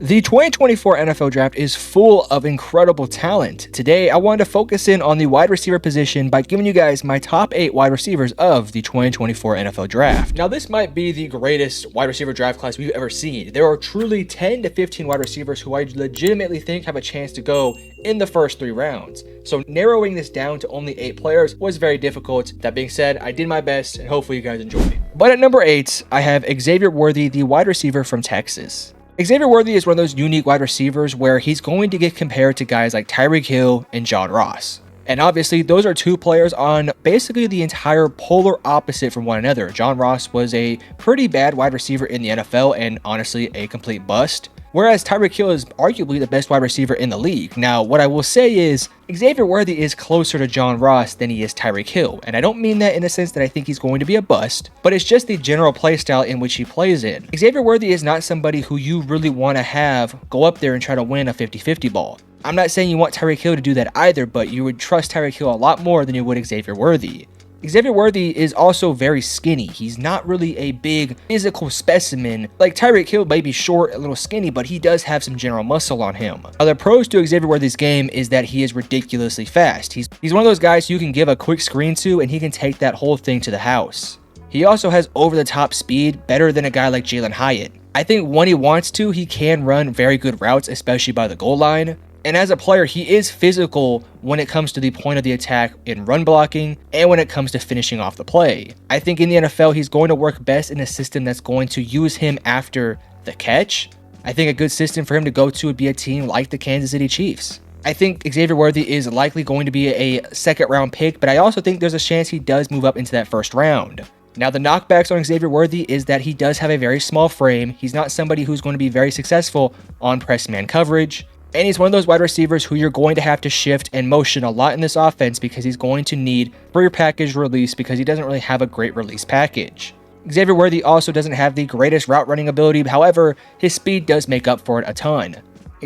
The 2024 NFL Draft is full of incredible talent. Today, I wanted to focus in on the wide receiver position by giving you guys my top 8 wide receivers of the 2024 NFL Draft. Now, this might be the greatest wide receiver draft class we've ever seen. There are truly 10 to 15 wide receivers who I legitimately think have a chance to go in the first 3 rounds. So narrowing this down to only 8 players was very difficult. That being said, I did my best and hopefully you guys enjoyed. But at number 8, I have Xavier Worthy, the wide receiver from Texas. Xavier Worthy is one of those unique wide receivers where he's going to get compared to guys like Tyreek Hill and John Ross. And obviously, those are 2 players on basically the entire polar opposite from one another. John Ross was a pretty bad wide receiver in the NFL and honestly a complete bust, whereas Tyreek Hill is arguably the best wide receiver in the league. Now, what I will say is, Xavier Worthy is closer to John Ross than he is Tyreek Hill, and I don't mean that in the sense that I think he's going to be a bust, but it's just the general play style in which he plays in. Xavier Worthy is not somebody who you really want to have go up there and try to win a 50-50 ball. I'm not saying you want Tyreek Hill to do that either, but you would trust Tyreek Hill a lot more than you would Xavier Worthy. Xavier Worthy is also very skinny. He's not really a big physical specimen. Like Tyreek Hill may be short, a little skinny, but he does have some general muscle on him. Now, the pros to Xavier Worthy's game is that he is ridiculously fast. He's one of those guys you can give a quick screen to and he can take that whole thing to the house. He also has over-the-top speed, better than a guy like Jalin Hyatt. I think when he wants to, he can run very good routes, especially by the goal line. And as a player, he is physical when it comes to the point of the attack in run blocking and when it comes to finishing off the play. I think in the NFL, he's going to work best in a system that's going to use him after the catch. I think a good system for him to go to would be a team like the Kansas City Chiefs. I think Xavier Worthy is likely going to be a second-round pick, but I also think there's a chance he does move up into that first round. Now, the knockbacks on Xavier Worthy is that he does have a very small frame. He's not somebody who's going to be very successful on press man coverage. And he's one of those wide receivers who you're going to have to shift and motion a lot in this offense because he's going to need free package release because he doesn't really have a great release package. Xavier Worthy also doesn't have the greatest route running ability, however, his speed does make up for it a ton.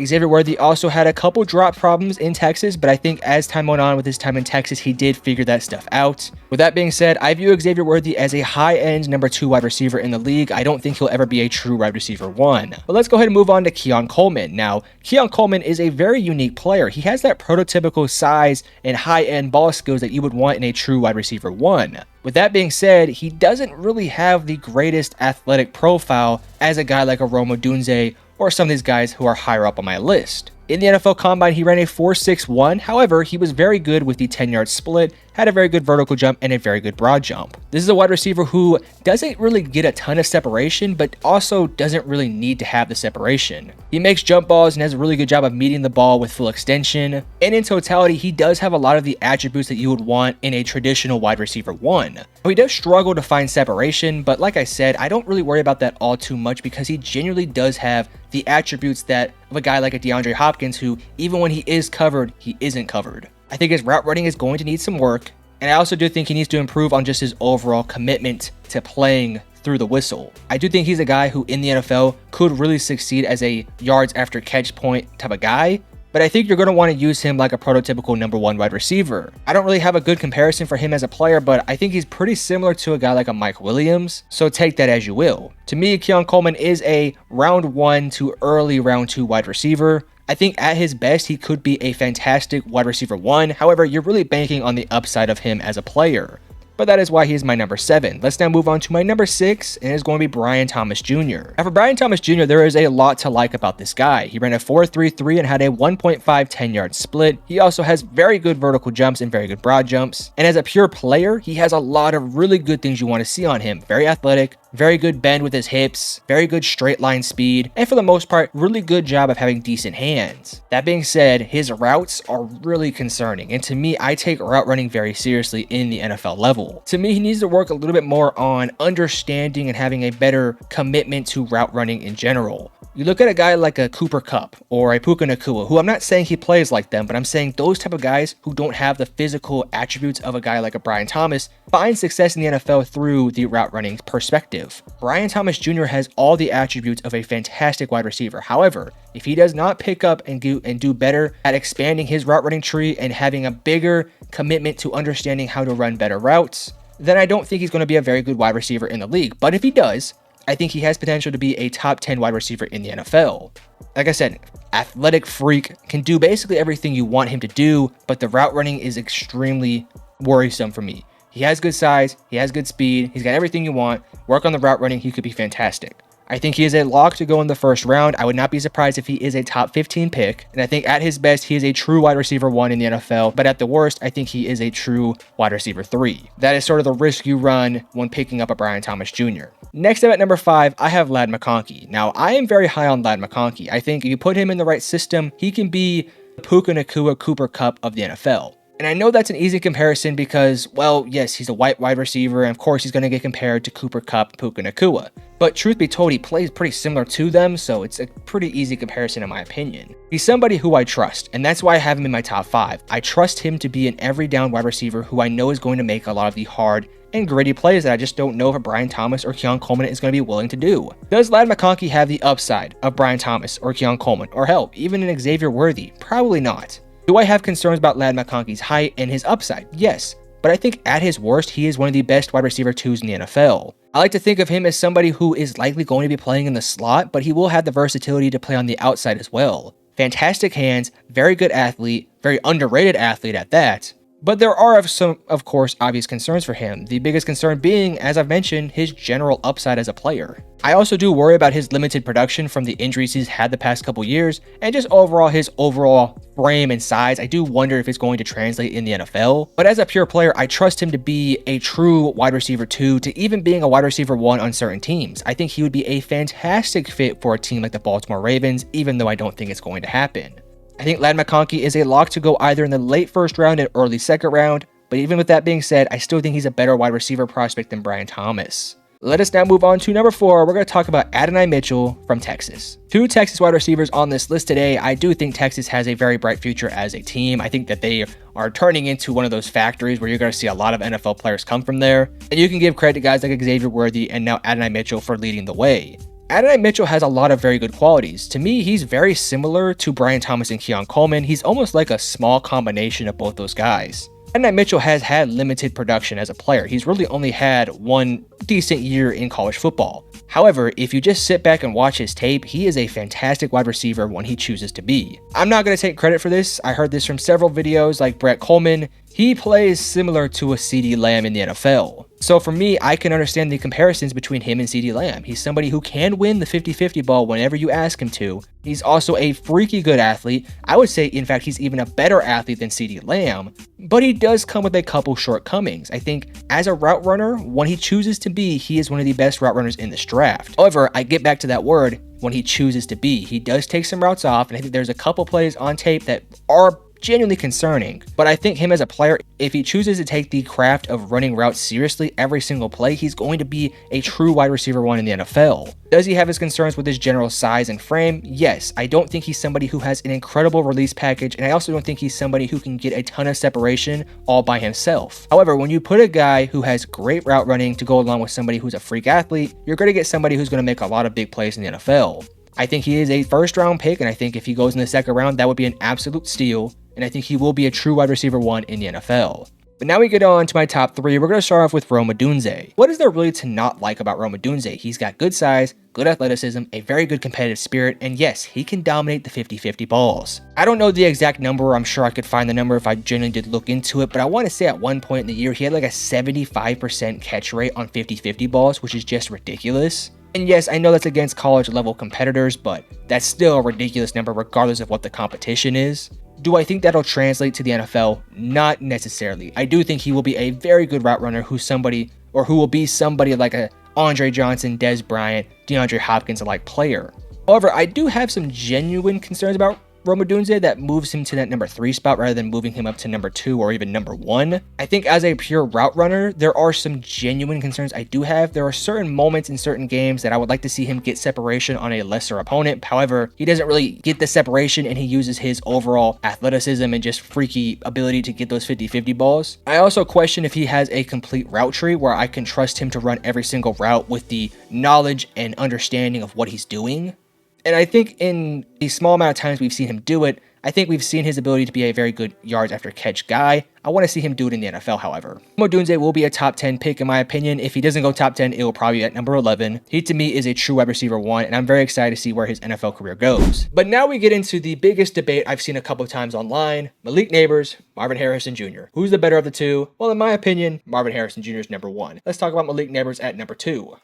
Xavier Worthy also had a couple drop problems in Texas, but I think as time went on with his time in Texas, he did figure that stuff out. With that being said, I view Xavier Worthy as a high-end number 2 wide receiver in the league. I don't think he'll ever be a true wide receiver 1. But let's go ahead and move on to Keon Coleman. Now, Keon Coleman is a very unique player. He has that prototypical size and high-end ball skills that you would want in a true wide receiver 1. With that being said, he doesn't really have the greatest athletic profile as a guy like a Rome Odunze or some of these guys who are higher up on my list. In the NFL Combine, he ran a 4.61. However, he was very good with the 10-yard split, had a very good vertical jump, and a very good broad jump. This is a wide receiver who doesn't really get a ton of separation, but also doesn't really need to have the separation. He makes jump balls and has a really good job of meeting the ball with full extension. And in totality, he does have a lot of the attributes that you would want in a traditional wide receiver 1. He does struggle to find separation, but like I said, I don't really worry about that all too much because he genuinely does have the attributes that of a guy like a DeAndre Hopkins who, even when he is covered, he isn't covered. I think his route running is going to need some work, and I also do think he needs to improve on just his overall commitment to playing through the whistle. I do think he's a guy who in the NFL could really succeed as a yards after catch point type of guy, but I think you're going to want to use him like a prototypical number 1 wide receiver. I don't really have a good comparison for him as a player, but I think he's pretty similar to a guy like a Mike Williams, so take that as you will. To me, Keon Coleman is a round 1 to early round 2 wide receiver. I think at his best, he could be a fantastic wide receiver 1. However, you're really banking on the upside of him as a player. But that is why he is my number 7. Let's now move on to my number 6, and it's going to be Brian Thomas Jr. Now for Brian Thomas Jr., there is a lot to like about this guy. He ran a 4.33 and had a 1.5 10-yard split. He also has very good vertical jumps and very good broad jumps. And as a pure player, he has a lot of really good things you want to see on him. Very athletic, very good bend with his hips, very good straight line speed, and for the most part, really good job of having decent hands. That being said, his routes are really concerning, and to me, I take route running very seriously in the NFL level. To me, he needs to work a little bit more on understanding and having a better commitment to route running in general. You look at a guy like a Cooper Kupp or a Puka Nacua, who I'm not saying he plays like them, but I'm saying those type of guys who don't have the physical attributes of a guy like a Brian Thomas find success in the NFL through the route running perspective. Brian Thomas Jr. has all the attributes of a fantastic wide receiver. However, if he does not pick up and do better at expanding his route running tree and having a bigger commitment to understanding how to run better routes, then I don't think he's going to be a very good wide receiver in the league. But if he does, I think he has potential to be a top 10 wide receiver in the NFL. Like I said, athletic freak, can do basically everything you want him to do, but the route running is extremely worrisome for me. He has good size, he has good speed, he's got everything you want. Work on the route running, he could be fantastic. I think he is a lock to go in the first round. I would not be surprised if he is a top 15 pick. And I think at his best, he is a true wide receiver 1 in the NFL. But at the worst, I think he is a true wide receiver 3. That is sort of the risk you run when picking up a Brian Thomas Jr. Next up at number 5, I have Ladd McConkey. Now, I am very high on Ladd McConkey. I think if you put him in the right system, he can be the Puka Nacua Cooper Kupp of the NFL. And I know that's an easy comparison because, well, yes, he's a white wide receiver, and of course he's going to get compared to Cooper Kupp, Puka Nacua. But truth be told, he plays pretty similar to them, so it's a pretty easy comparison in my opinion. He's somebody who I trust, and that's why I have him in my top 5. I trust him to be an every down wide receiver who I know is going to make a lot of the hard and gritty plays that I just don't know if Brian Thomas or Keon Coleman is going to be willing to do. Does Ladd McConkey have the upside of Brian Thomas or Keon Coleman, or hell, even an Xavier Worthy? Probably not. Do I have concerns about Ladd McConkey's height and his upside? Yes, but I think at his worst, he is one of the best wide receiver 2s in the NFL. I like to think of him as somebody who is likely going to be playing in the slot, but he will have the versatility to play on the outside as well. Fantastic hands, very good athlete, very underrated athlete at that. But there are some, of course, obvious concerns for him. The biggest concern being, as I've mentioned, his general upside as a player. I also do worry about his limited production from the injuries he's had the past couple years, and just overall his overall frame and size. I do wonder if it's going to translate in the NFL. But as a pure player, I trust him to be a true wide receiver 2 to even being a wide receiver 1 on certain teams. I think he would be a fantastic fit for a team like the Baltimore Ravens, even though I don't think it's going to happen. I think Ladd McConkey is a lock to go either in the late first round and early second round, but even with that being said, I still think he's a better wide receiver prospect than Brian Thomas. Let us now move on to number 4. We're going to talk about Adonai Mitchell from Texas. 2 Texas wide receivers on this list today. I do think Texas has a very bright future as a team. I think that they are turning into one of those factories where you're going to see a lot of NFL players come from there. And you can give credit to guys like Xavier Worthy and now Adonai Mitchell for leading the way. Adonai Mitchell has a lot of very good qualities. To me, he's very similar to Brian Thomas and Keon Coleman. He's almost like a small combination of both those guys. Adonai Mitchell has had limited production as a player. He's really only had one decent year in college football. However, if you just sit back and watch his tape, he is a fantastic wide receiver when he chooses to be. I'm not going to take credit for this. I heard this from several videos like Brett Coleman. He plays similar to a CeeDee Lamb in the NFL. So for me, I can understand the comparisons between him and CeeDee Lamb. He's somebody who can win the 50-50 ball whenever you ask him to. He's also a freaky good athlete. I would say, in fact, he's even a better athlete than CeeDee Lamb, but he does come with a couple shortcomings. I think as a route runner, when he chooses to be, he is one of the best route runners in this draft. However, I get back to that word, when he chooses to be. He does take some routes off, and I think there's a couple plays on tape that are genuinely concerning, but I think him as a player, if he chooses to take the craft of running routes seriously every single play, he's going to be a true wide receiver 1 in the NFL. Does he have his concerns with his general size and frame? Yes. I don't think he's somebody who has an incredible release package, and I also don't think he's somebody who can get a ton of separation all by himself. However, when you put a guy who has great route running to go along with somebody who's a freak athlete, you're going to get somebody who's going to make a lot of big plays in the NFL. I think he is a first round pick, and I think if he goes in the second round, that would be an absolute steal. And I think he will be a true wide receiver 1 in the NFL. But now we get on to my top 3. We're going to start off with Rome Odunze. What is there really to not like about Rome Odunze? He's got good size, good athleticism, a very good competitive spirit, and yes, he can dominate the 50-50 balls. I don't know the exact number. I'm sure I could find the number if I genuinely did look into it, but I want to say at one point in the year, he had like a 75% catch rate on 50-50 balls, which is just ridiculous. And yes, I know that's against college level competitors, but that's still a ridiculous number regardless of what the competition is. Do I think that'll translate to the NFL? Not necessarily. I do think he will be a very good route runner who will be somebody like a Andre Johnson, Dez Bryant, DeAndre Hopkins-like player. However, I do have some genuine concerns about Rome Odunze that moves him to that number 3 spot rather than moving him up to number 2 or even number 1. I think as a pure route runner, there are some genuine concerns I do have. There are certain moments in certain games that I would like to see him get separation on a lesser opponent. However, he doesn't really get the separation, and he uses his overall athleticism and just freaky ability to get those 50-50 balls. I also question if he has a complete route tree where I can trust him to run every single route with the knowledge and understanding of what he's doing. And I think in the small amount of times we've seen him do it, I think we've seen his ability to be a very good yards after catch guy. I want to see him do it in the NFL, however. Rome Odunze will be a top 10 pick in my opinion. If he doesn't go top 10, it will probably be at number 11. He to me is a true wide receiver 1, and I'm very excited to see where his NFL career goes. But now we get into the biggest debate I've seen a couple of times online. Malik Nabers, Marvin Harrison Jr. Who's the better of the two? Well, in my opinion, Marvin Harrison Jr. is number 1. Let's talk about Malik Nabers at number 2.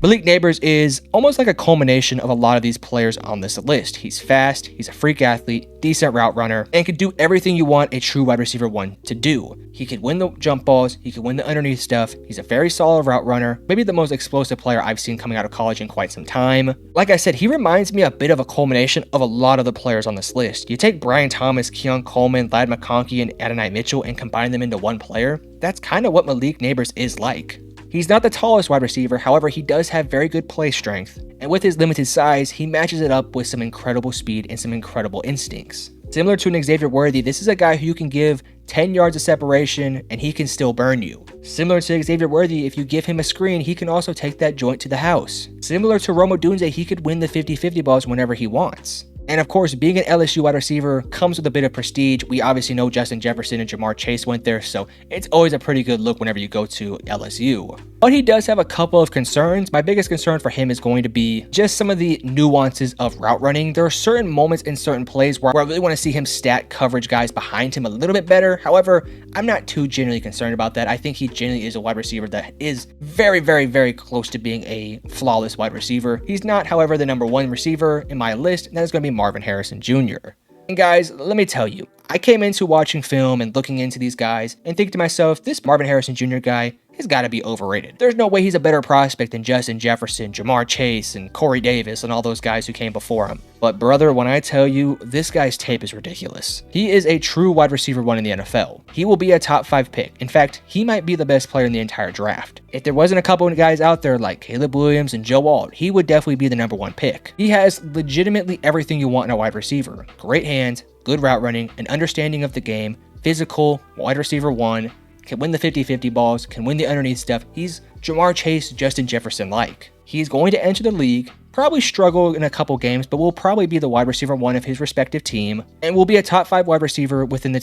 Malik Nabers is almost like a culmination of a lot of these players on this list. He's fast, he's a freak athlete, decent route runner, and can do everything you want a true wide receiver 1 to do. He could win the jump balls, he could win the underneath stuff, he's a very solid route runner, maybe the most explosive player I've seen coming out of college in quite some time. Like I said, he reminds me a bit of a culmination of a lot of the players on this list. You take Brian Thomas, Keon Coleman, Ladd McConkey, and Adonai Mitchell and combine them into one player, that's kind of what Malik Nabers is like. He's not the tallest wide receiver, however, he does have very good play strength, and with his limited size, he matches it up with some incredible speed and some incredible instincts. Similar to an Xavier Worthy, this is a guy who you can give 10 yards of separation and he can still burn you. Similar to Xavier Worthy, if you give him a screen, he can also take that joint to the house. Similar to Rome Odunze, he could win the 50-50 balls whenever he wants. And of course, being an LSU wide receiver comes with a bit of prestige. We obviously know Justin Jefferson and Ja'Marr Chase went there, so it's always a pretty good look whenever you go to LSU. But he does have a couple of concerns. My biggest concern for him is going to be just some of the nuances of route running. There are certain moments in certain plays where I really want to see him stack coverage guys behind him a little bit better. However, I'm not too genuinely concerned about that. I think he genuinely is a wide receiver that is very, very, very close to being a flawless wide receiver. He's not, however, the number 1 receiver in my list, and that is going to be Marvin Harrison Jr. And guys, let me tell you, I came into watching film and looking into these guys and think to myself, this Marvin Harrison Jr. guy has got to be overrated. There's no way he's a better prospect than Justin Jefferson, Ja'Marr Chase, and Corey Davis, and all those guys who came before him. But brother, when I tell you, this guy's tape is ridiculous. He is a true wide receiver 1 in the NFL. He will be a top 5 pick. In fact, he might be the best player in the entire draft. If there wasn't a couple of guys out there like Caleb Williams and Joe Alt, he would definitely be the number 1 pick. He has legitimately everything you want in a wide receiver. Great hands, good route running, an understanding of the game, physical, wide receiver 1, can win the 50-50 balls, can win the underneath stuff. He's Ja'Marr Chase, Justin Jefferson-like. He's going to enter the league, probably struggle in a couple games, but will probably be the wide receiver 1 of his respective team, and will be a top 5 wide receiver within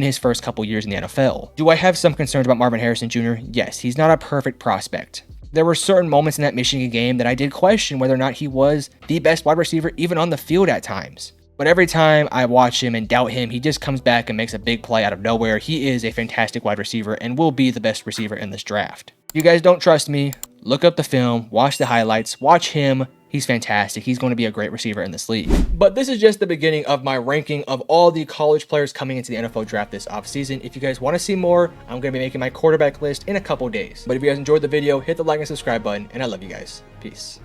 his first couple years in the NFL. Do I have some concerns about Marvin Harrison Jr.? Yes, he's not a perfect prospect. There were certain moments in that Michigan game that I did question whether or not he was the best wide receiver even on the field at times. But every time I watch him and doubt him, he just comes back and makes a big play out of nowhere. He is a fantastic wide receiver and will be the best receiver in this draft. You guys don't trust me? Look up the film, watch the highlights, watch him. He's fantastic. He's going to be a great receiver in this league. But this is just the beginning of my ranking of all the college players coming into the NFL draft this offseason. If you guys want to see more, I'm going to be making my quarterback list in a couple days. But if you guys enjoyed the video, hit the like and subscribe button, and I love you guys. Peace.